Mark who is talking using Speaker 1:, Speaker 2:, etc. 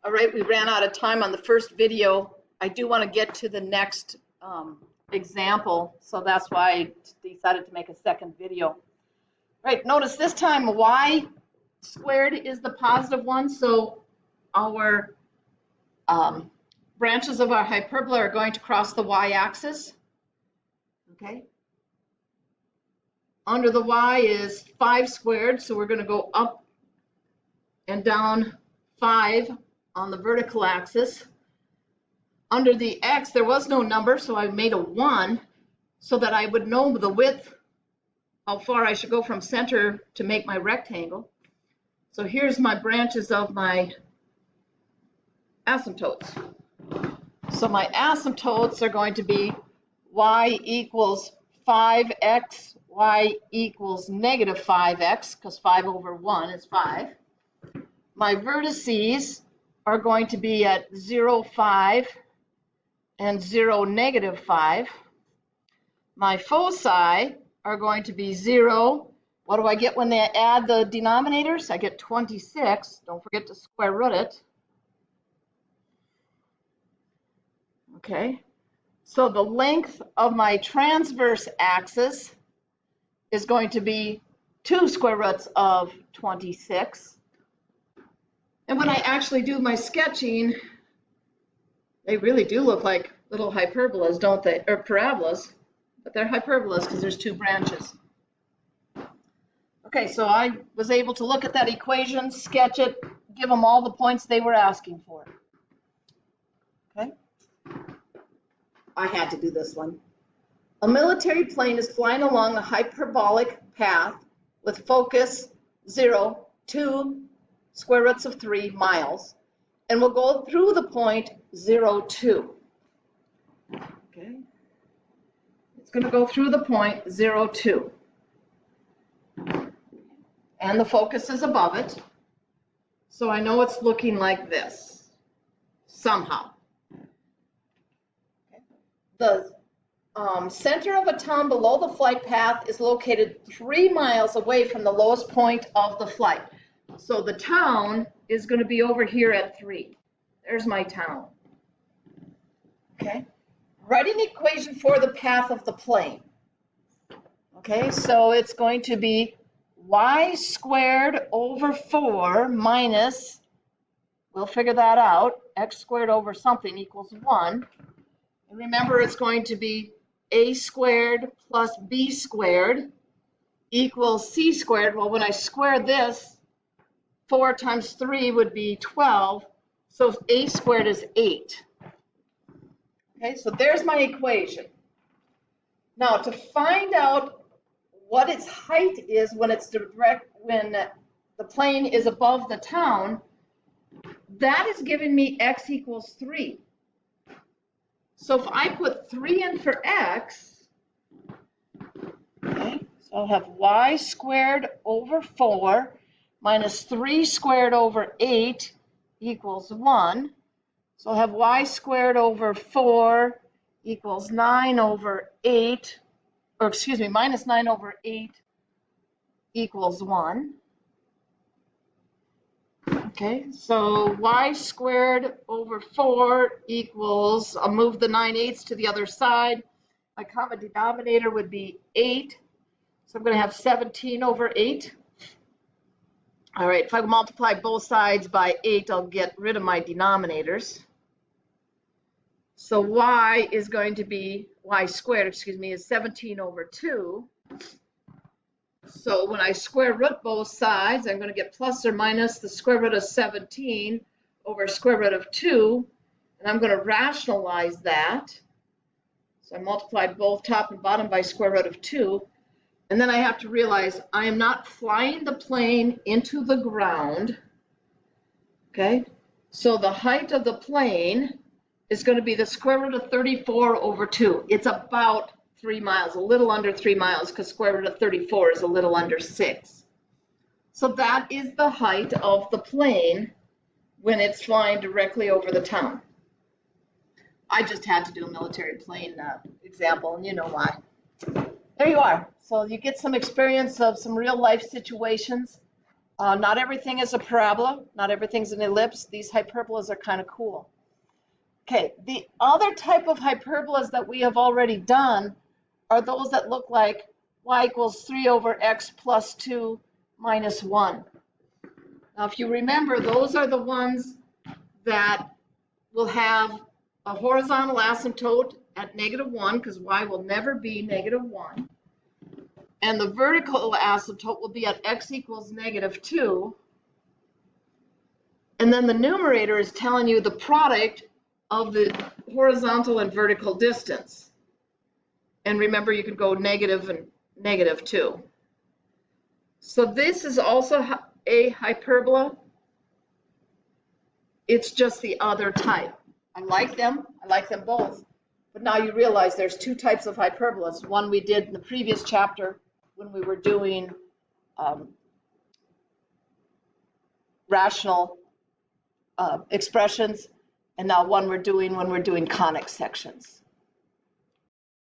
Speaker 1: All right, we ran out of time on the first video. I do want to get to the next example, so that's why I decided to make a second video. Right, notice this time y squared is the positive one, so our branches of our hyperbola are going to cross the y-axis. Okay. Under the y is 5 squared, so we're going to go up and down 5 on the vertical axis. Under the x, there was no number, so I made a 1 so that I would know the width, how far I should go from center to make my rectangle. So here's my branches of my asymptotes. So my asymptotes are going to be y equals 5x, y equals negative 5x, because 5 over 1 is 5. My vertices are going to be at 0, 5, and 0, negative 5. My foci are going to be 0. What do I get when they add the denominators? I get 26. Don't forget to square root it. Okay. So the length of my transverse axis is going to be 2 square roots of 26. And when I actually do my sketching, they really do look like little hyperbolas, don't they? Or parabolas, but they're hyperbolas because there's 2 branches. Okay, so I was able to look at that equation, sketch it, give them all the points they were asking for. Okay. I had to do this one. A military plane is flying along a hyperbolic path with focus 0, 2 square roots of 3 miles, and will go through the point 0, 2. Okay. It's going to go through the point 0, 2. And the focus is above it. So I know it's looking like this, somehow. Okay. The center of a town below the flight path is located 3 miles away from the lowest point of the flight. So the town is going to be over here at 3. There's my town. Okay. Write an equation for the path of the plane. Okay, so it's going to be y squared over 4 minus, we'll figure that out, x squared over something equals 1. And remember, it's going to be a squared plus b squared equals c squared. Well, when I square this, 4 times 3 would be 12, so a squared is 8. Okay, so there's my equation. Now, to find out what its height is when it's when the plane is above the town, that is giving me x equals 3. So if I put 3 in for x, okay, so I'll have y squared over 4 minus 3 squared over 8 equals 1. So I'll have y squared over 4 equals 9 over 8, or excuse me, minus 9 over 8 equals 1. Okay, so y squared over 4 equals, I'll move the 9/8 to the other side. My common denominator would be 8. So I'm going to have 17 over 8. All right, if I multiply both sides by 8, I'll get rid of my denominators. So y is going to be, y squared, excuse me, is 17 over 2. So when I square root both sides, I'm going to get plus or minus the square root of 17 over square root of 2. And I'm going to rationalize that. So I multiplied both top and bottom by square root of 2. And then I have to realize I am not flying the plane into the ground. Okay, so the height of the plane is going to be the square root of 34 over 2. It's about 3 miles, a little under 3 miles, because square root of 34 is a little under 6. So that is the height of the plane when it's flying directly over the town. I just had to do a military plane example, and you know why. There you are. So you get some experience of some real life situations. Not everything is a parabola, not everything's an ellipse. These hyperbolas are kind of cool. Okay, the other type of hyperbolas that we have already done are those that look like y equals 3 over x plus 2 minus 1. Now, if you remember, those are the ones that will have a horizontal asymptote at -1, because y will never be -1. And the vertical asymptote will be at x equals -2. And then the numerator is telling you the product of the horizontal and vertical distance. And remember, you can go negative and -2. So this is also a hyperbola. It's just the other type. I like them both. But now you realize there's two types of hyperbolas. One we did in the previous chapter when we were doing rational expressions, and now one we're doing when we're doing conic sections.